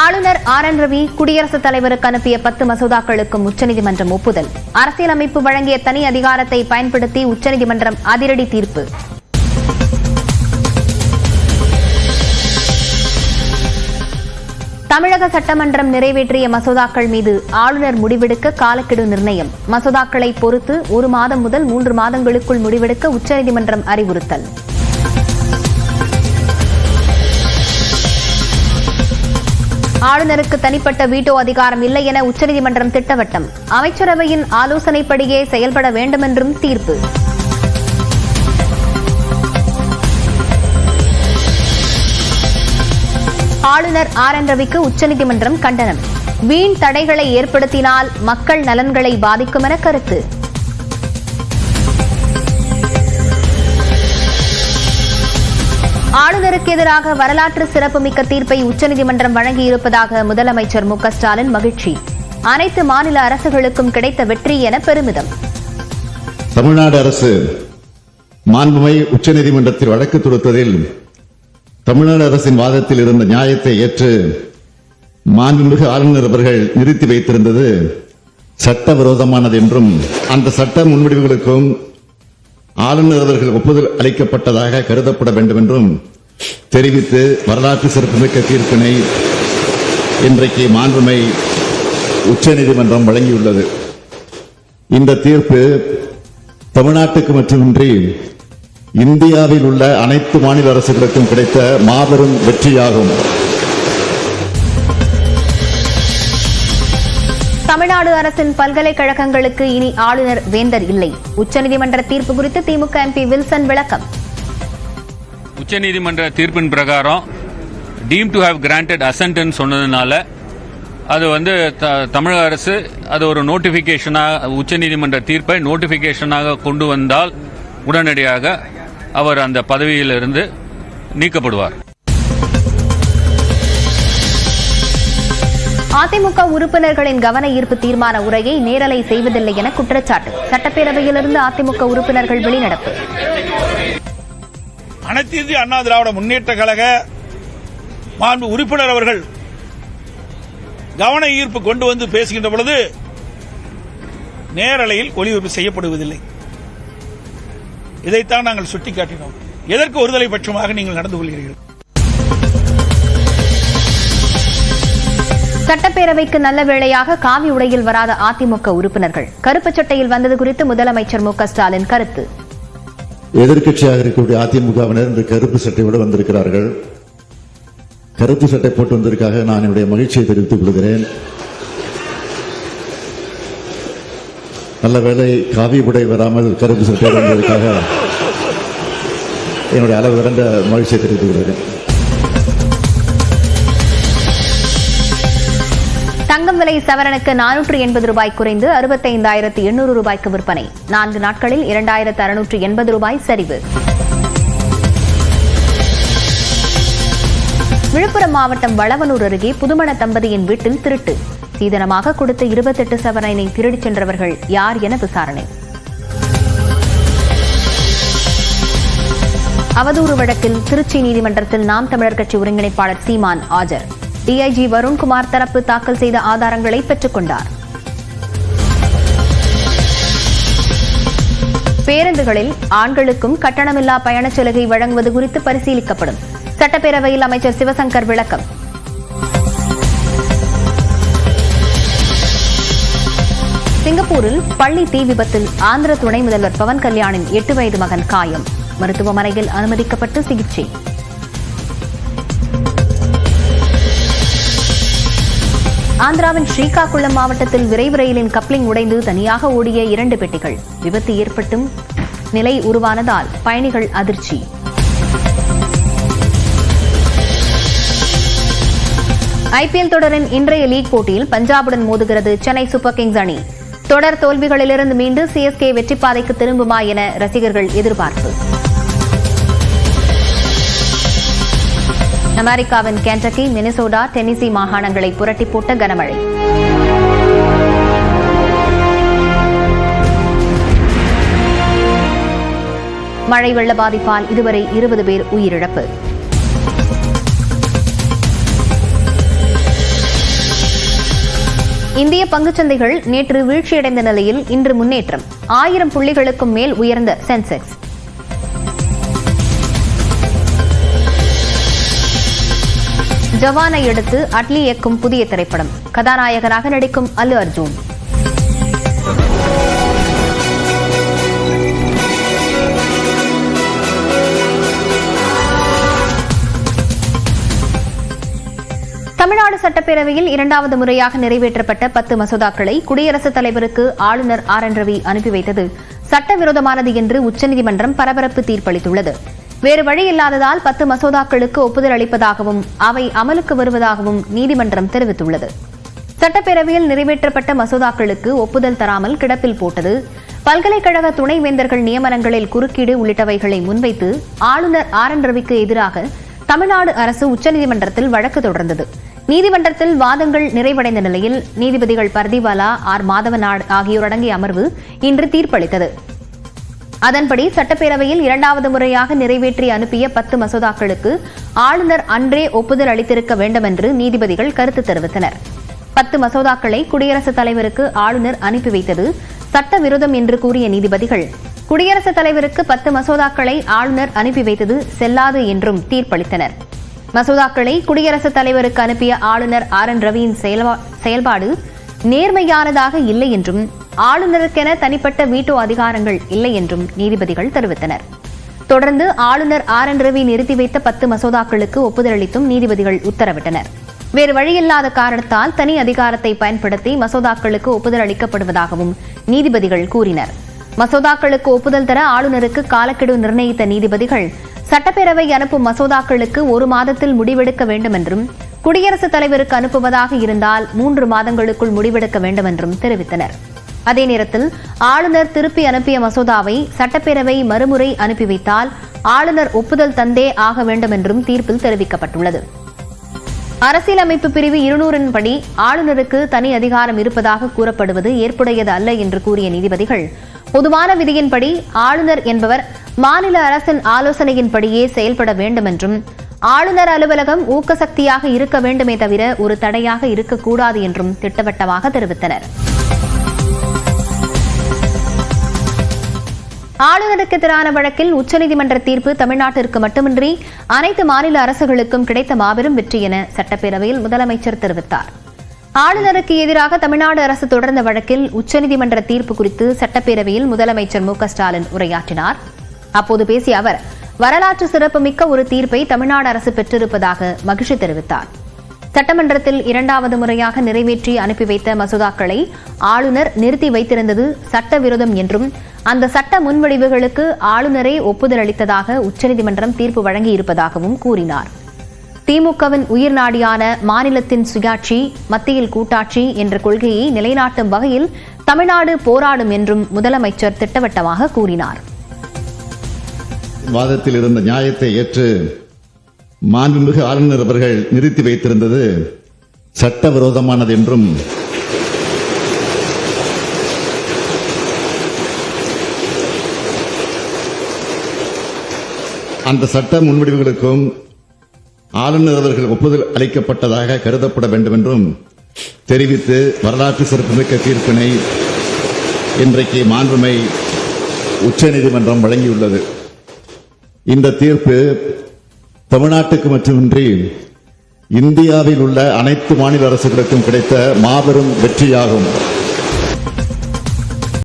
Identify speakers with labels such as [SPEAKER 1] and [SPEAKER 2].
[SPEAKER 1] ஆளுநர் RN ரவி குடியரசுத் தலைவருக்கு அனுப்பிய 10 மசோதாக்களுக்கும் உச்சநீதிமன்றம் ஒப்புதல். அரசியலமைப்பு வழங்கிய தனி அதிகாரத்தை பயன்படுத்தி உச்சநீதிமன்றம் அதிரடி தீர்ப்பு. தமிழக சட்டமன்றம் நிறைவேற்றிய மசோதாக்கள் மீது ஆளுநர் முடிவெடுக்க காலக்கெடு நிர்ணயம். மசோதாக்களை பொறுத்து 1 மாதம் முதல் 3 மாதங்களுக்குள் முடிவெடுக்க உச்சநீதிமன்றம் அறிவுறுத்தல். ஆளுநருக்கு தனிப்பட்ட வீட்டோ அதிகாரம் இல்லை என உச்சநீதிமன்றம் திட்டவட்டம். அமைச்சரவையின் ஆலோசனைப்படியே செயல்பட வேண்டும் என்றும் தீர்ப்பு. ஆளுநர் RN ரவிக்கு உச்சநீதிமன்றம் கண்டனம். வீண் தடைகளை ஏற்படுத்தினால் மக்கள் நலன்களை பாதிக்கும் என கருத்து. ஆளுநருக்கு எதிராக வரலாற்று சிறப்புமிக்க தீர்ப்பை உச்சநீதிமன்றம் வழங்கியிருப்பதாக முதலமைச்சர் மு க ஸ்டாலின் மகிழ்ச்சி. அனைத்து மாநில அரசுகளுக்கும் கிடைத்த வெற்றி என பெருமிதம்.
[SPEAKER 2] தமிழ்நாடு அரசு மாண்புமை உச்சநீதிமன்றத்தில் வழக்கு தொடுத்ததில் தமிழ்நாடு அரசின் வாதத்தில் இருந்த நியாயத்தை ஏற்று மாண்புமிகு ஆளுநர் அவர்கள் நிறுத்தி வைத்திருந்தது சட்டவிரோதமானது என்றும் அந்த சட்ட முன்வடிவுகளுக்கும் ஆளுநர் அவர்கள் ஒப்புதல் அளிக்கப்பட்டதாக கருதப்பட வேண்டும் என்றும் தெரிவித்து வரலாற்று சிறப்புமிக்க தீர்ப்பினை இன்றைக்கு மாண்புமை உச்சநீதிமன்றம் வழங்கியுள்ளது. இந்த தீர்ப்பு தமிழ்நாட்டுக்கு மட்டுமின்றி இந்தியாவில் உள்ள அனைத்து மாநில அரசுகளுக்கும் கிடைத்த மாபெரும் வெற்றியாகும்.
[SPEAKER 1] தமிழ்நாடு அரசின் பல்கலைக்கழகங்களுக்கு இனி ஆளுநர் வேந்தர் இல்லை. உச்சநீதிமன்ற தீர்ப்பு குறித்து திமுக MP வில்சன் விளக்கம்.
[SPEAKER 3] உச்சநீதிமன்ற தீர்ப்பின் பிரகாரம் டீம் டு ஹேவ் கிராண்டட் அசென்ட்னு சொன்னதுனால அது தமிழக அரசு அது ஒரு நோட்டிபிகேஷனாக உச்சநீதிமன்ற தீர்ப்பை நோட்டிபிகேஷனாக கொண்டு வந்தால் உடனடியாக அவர் அந்த பதவியிலிருந்து நீக்கப்படுவார்.
[SPEAKER 1] அதிமுக உறுப்பினர்களின் கவன ஈர்ப்பு தீர்மான உரையை நேரலை செய்வதில்லை என குற்றச்சாட்டு. சட்டப்பேரவையிலிருந்து அதிமுக உறுப்பினர்கள் வெளிநடப்பு.
[SPEAKER 4] அனைத்து இந்திய அண்ணா திராவிட முன்னேற்ற கழக மாண்பு உறுப்பினர் அவர்கள் கவன ஈர்ப்பு கொண்டு வந்து பேசுகின்ற பொழுது நேரலையில் ஒளிபரப்பு செய்யப்படுவதில்லை. இதைத்தான் நாங்கள் சுட்டிக்காட்டினோம். எதற்கு ஒருதலை பட்சமாக நீங்கள் நடந்து கொள்கிறீர்கள்?
[SPEAKER 1] சட்டப்பேரவைக்கு நல்ல வேளையாக காவி உடையில் வராத அதிமுக உறுப்பினர்கள். கருப்பு சட்டையில் வந்தது குறித்து முதலமைச்சர் மு க ஸ்டாலின் கருத்து.
[SPEAKER 2] எதிர்க்கட்சியாக இருக்கக்கூடிய அதிமுகவினர் இந்த கருப்பு சட்டையோடு வந்திருக்கிறார்கள். கருப்பு சட்டை போட்டு வந்ததற்காக நான் என்னுடைய மகிழ்ச்சியை தெரிவித்துக் கொள்கிறேன். நல்ல வேளை காவி உடை வராமல் கருப்பு சட்டை வந்ததற்காக என்னுடைய அளவு இறந்த மகிழ்ச்சியை தெரிவித்துக் கொள்கிறேன்.
[SPEAKER 1] தங்கம் விலை சவரனுக்கு 480 ரூபாய் குறைந்து 65,800 ரூபாய்க்கு விற்பனை. 4 நாட்களில் 2,680 ரூபாய் சரிவு. விழுப்புரம் மாவட்டம் வளவனூர் அருகே புதுமண தம்பதியின் வீட்டில் திருட்டு. சீதனமாக கொடுத்த 28 சவரனை திருடிச் சென்றவர்கள் யார் என விசாரணை. அவதூறு வழக்கில் திருச்சி நீதிமன்றத்தில் நாம் தமிழர் கட்சி ஒருங்கிணைப்பாளர் சீமான் ஆஜர். DIG வருண்குமார் தரப்பு தாக்கல் செய்த ஆதாரங்களை பெற்றுக் கொண்டார். பேருந்துகளில் ஆண்களுக்கும் கட்டணமில்லா பயணச் சலுகை வழங்குவது குறித்து பரிசீலிக்கப்படும். சட்டப்பேரவையில் அமைச்சர் சிவசங்கர் விளக்கம். சிங்கப்பூரில் பள்ளி தீ விபத்தில் ஆந்திர துணை முதல்வர் பவன் கல்யாணின் 8 வயது மகன் காயம். மருத்துவமனையில் அனுமதிக்கப்பட்டு சிகிச்சை. ஆந்திராவின் ஸ்ரீகாகுளம் மாவட்டத்தில் விரைவு ரயிலின் கப்ளிங் உடைந்து தனியாக ஓடிய 2 பெட்டிகள். விபத்து ஏற்பட்டும் நிலை உருவானதால் பயணிகள் அதிர்ச்சி. IPL தொடரின் இன்றைய லீக் போட்டியில் பஞ்சாபுடன் மோதுகிறது சென்னை சூப்பர் கிங்ஸ் அணி. தொடர் தோல்விகளிலிருந்து மீண்டு CSK வெற்றிப்பாதைக்கு திரும்புமா என ரசிகர்கள் எதிர்பார்ப்பு. அமெரிக்காவின் கென்டக்கி, மினிசோடா, டென்னசி மாகாணங்களை புரட்டி போட்ட கனமழை. மழை வெள்ள பாதிப்பால் இதுவரை 20 பேர் உயிரிழப்பு. இந்திய பங்குச்சந்தைகள் நேற்று வீழ்ச்சியடைந்த நிலையில் இன்று முன்னேற்றம் 1000 புள்ளிகளுக்கும் மேல் உயர்ந்த சென்செக்ஸ். ஜவானை அடுத்து அட்லி இயக்கும் புதிய திரைப்படம், கதாநாயகனாக நடிக்கும் அல்லு அர்ஜுன். தமிழ்நாடு சட்டப்பேரவையில் இரண்டாவது முறையாக நிறைவேற்றப்பட்ட 10 மசோதாக்களை குடியரசுத் தலைவருக்கு ஆளுநர் ஆர் என் ரவி அனுப்பி வைத்தது சட்டவிரோதமானது என்று உச்சநீதிமன்றம் பரபரப்பு தீர்ப்பளித்துள்ளது. வேறு வழியில்லாததால் 10 மசோதாக்களுக்கு ஒப்புதல் அளிப்பதாகவும் அவை அமலுக்கு வருவதாகவும் நீதிமன்றம் தெரிவித்துள்ளது. சட்டப்பேரவையில் நிறைவேற்றப்பட்ட மசோதாக்களுக்கு ஒப்புதல் தராமல் கிடப்பில் போட்டது, பல்கலைக்கழக துணைவேந்தர்கள் நியமனங்களில் குறுக்கீடு உள்ளிட்டவைகளை முன்வைத்து ஆளுநர் ஆர் என் ரவிக்கு எதிராக தமிழ்நாடு அரசு உச்சநீதிமன்றத்தில் வழக்கு தொடர்ந்தது. நீதிமன்றத்தில் வாதங்கள் நிறைவடைந்த நிலையில் நீதிபதிகள் பர்திவாலா, ஆர் மாதவன் ஆகியோர் அடங்கிய அமர்வு இன்று தீர்ப்பளித்தது. அதன்படி சட்டப்பேரவையில் இரண்டாவது முறையாக நிறைவேற்றி அனுப்பிய 10 மசோதாக்களுக்கு ஆளுநர் அன்றே ஒப்புதல் அளித்திருக்க வேண்டும் என்று நீதிபதிகள் கருத்து தெரிவித்தனர். 10 மசோதாக்களை குடியரசுத் தலைவருக்கு ஆளுநர் அனுப்பி வைத்தது சட்டவிரோதம் என்று கூறிய நீதிபதிகள், குடியரசுத் தலைவருக்கு 10 மசோதாக்களை ஆளுநர் அனுப்பி வைத்தது செல்லாது என்றும் தீர்ப்பளித்தனர். மசோதாக்களை குடியரசுத் தலைவருக்கு அனுப்பிய ஆளுநர் ஆர் என் ரவியின் செயல்பாடு நேர்மையானதாக இல்லை என்றும் ஆளுநருக்கென தனிப்பட்ட வீட்டோ அதிகாரங்கள் இல்லை என்றும் நீதிபதிகள் தெரிவித்தனர். தொடர்ந்து ஆளுநர் ஆர் என் ரவி நிறுத்தி வைத்த 10 மசோதாக்களுக்கு ஒப்புதல் அளித்தும் நீதிபதிகள் உத்தரவிட்டனர். வேறு வழியில்லாத காரணத்தால் தனி அதிகாரத்தை பயன்படுத்தி மசோதாக்களுக்கு ஒப்புதல் அளிக்கப்படுவதாகவும் நீதிபதிகள் கூறினர். மசோதாக்களுக்கு ஒப்புதல் தர ஆளுநருக்கு காலக்கெடு நிர்ணயித்த நீதிபதிகள் சட்டப்பேரவை அனுப்பும் மசோதாக்களுக்கு 1 மாதத்தில் முடிவெடுக்க வேண்டும் என்றும், குடியரசுத் தலைவருக்கு அனுப்புவதாக இருந்தால் 3 மாதங்களுக்குள் முடிவெடுக்க வேண்டும் என்றும் தெரிவித்தனர். அதே நேரத்தில் ஆளுநர் திருப்பி அனுப்பிய மசோதாவை சட்டப்பேரவை மறுமுறை அனுப்பி வைத்தால் ஆளுநர் ஒப்புதல் தந்தே ஆக வேண்டும் என்றும் தீர்ப்பில் தெரிவிக்கப்பட்டுள்ளது. அரசியலமைப்பு பிரிவு 200 படி ஆளுநருக்கு தனி அதிகாரம் இருப்பதாக கூறப்படுவது ஏற்புடையது அல்ல என்று கூறிய நீதிபதிகள், பொதுவான விதியின்படி ஆளுநர் என்பவர் மாநில அரசின் ஆலோசனையின்படியே செயல்பட வேண்டும் என்றும், ஆளுநர் அலுவலகம் ஊக்கசக்தியாக இருக்க வேண்டுமே தவிர ஒரு தடையாக இருக்கக்கூடாது என்றும் திட்டவட்டமாக தெரிவித்தனர். ஆளுநருக்கு எதிரான வழக்கில் உச்சநீதிமன்ற தீர்ப்பு தமிழ்நாட்டிற்கு மட்டுமின்றி அனைத்து மாநில அரசுகளுக்கும் கிடைத்த மாபெரும் வெற்றி என சட்டப்பேரவையில் முதலமைச்சர் தெரிவித்தார். ஆளுநருக்கு எதிராக தமிழ்நாடு அரசு தொடர்ந்த வழக்கில் உச்சநீதிமன்ற தீர்ப்பு குறித்து சட்டப்பேரவையில் முதலமைச்சர் மு க ஸ்டாலின் உரையாற்றினார். அப்போது பேசிய அவர், வரலாற்று சிறப்புமிக்க ஒரு தீர்ப்பை தமிழ்நாடு அரசு பெற்றிருப்பதாக மகிழ்ச்சி தெரிவித்தார். சட்டமன்றத்தில் இரண்டாவது முறையாக நிறைவேற்றி அனுப்பி வைத்த மசோதாக்களை ஆளுநர் நிறுத்தி வைத்திருந்தது சட்டவிரோதம் என்றும், அந்த சட்ட முன்வடிவுகளுக்கு ஆளுநரே ஒப்புதல் அளித்ததாக உச்சநீதிமன்றம் தீர்ப்பு வழங்கியிருப்பதாகவும் கூறினார். திமுகவின் உயிர் நாடியான மாநிலத்தின் சுயாட்சி, மத்தியில் கூட்டாட்சி என்ற கொள்கையை நிலைநாட்டும் வகையில் தமிழ்நாடு போராடும் என்றும் முதலமைச்சர் திட்டவட்டமாக கூறினார்.
[SPEAKER 2] வாதத்தில் இருந்த நியாயத்தை ஏற்று மாண்புமிகு ஆளுநர் அவர்கள் நிறுத்தி வைத்திருந்தது சட்டவிரோதமானது என்றும், அந்த சட்ட முன்வடிவுகளுக்கும் ஆளுநர் அவர்கள் ஒப்புதல் அளிக்கப்பட்டதாக கருதப்பட வேண்டும் என்றும் தெரிவித்து வரலாற்று சிறப்புமிக்க தீர்ப்பினை இன்றைக்கு மாண்புமை உச்சநீதிமன்றம் வழங்கியுள்ளது. இந்த தீர்ப்பு தமிழ்நாட்டுக்கு மட்டுமின்றி இந்தியாவில் உள்ள அனைத்து மாநில அரசுகளுக்கும் கிடைத்த மாபெரும் வெற்றியாகும்.